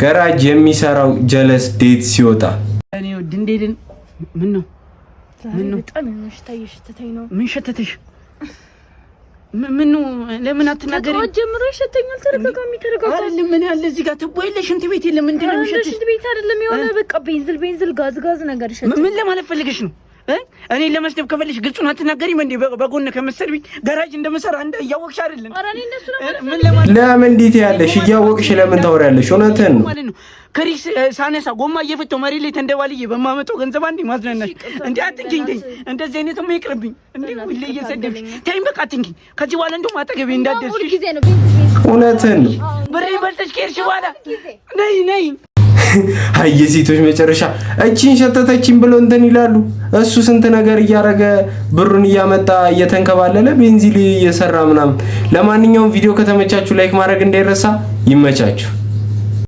ገራጅ የሚሰራው ጀለስ ዴት ሲወጣ እኔ ድንዴልን ምን ነው በጣም ሽታዬ ነው። ምን ሸተተሽ? ምን ነው ለምን አትናገሪ? ጀምሮ ይሸተኛል። ተረጋጋሚ አይደለም ምን ያለ እዚህ ጋር ትቦይለሽ እንት ቤት የለም እንዴ ነው የሚሸተሽ? ሽንት ቤት አይደለም የሆነ በቃ ቤንዝል ጋዝ ነገር ይሸተኛል። ምን ለማለት ፈልገሽ ነው? እኔ ለመስደብ ከፈልሽ ግልጹን አትናገሪም እንዴ? በጎን ከመሰልኝ ጋራጅ እንደምሰራ እንደ ያወቅሽ አይደለም? ኧረ እኔ እንደሱ ለምን እንዴት ያለሽ እያወቅሽ ለምን ታወሪያለሽ? እውነትን ነው ማለት ነው። ከሪስ ሳነሳ ጎማ እየፈተው መሪ ላይ ተንደባልዬ በማመጣው ገንዘብ አንዴ ማዝናናሽ እንዴ? አትንኪኝ እንደዚህ አይነትም ይቅርብኝ እንዴ? ሁሌ እየሰደብሽ ተይኝ በቃ አትንኪኝ። ከዚህ በኋላ እንደውም አጠገቤ እንዳትደርሺ። እውነትን ነው። ብሬ በልተሽ ከሄድሽ በኋላ ነይ አይ የሴቶች መጨረሻ እቺን ሸተተችኝ ብሎ እንትን ይላሉ። እሱ ስንት ነገር እያረገ ብሩን እያመጣ እየተንከባለለ ቤንዚል እየሰራ ምናምን። ለማንኛውም ቪዲዮ ከተመቻችሁ ላይክ ማድረግ እንዳይረሳ። ይመቻችሁ።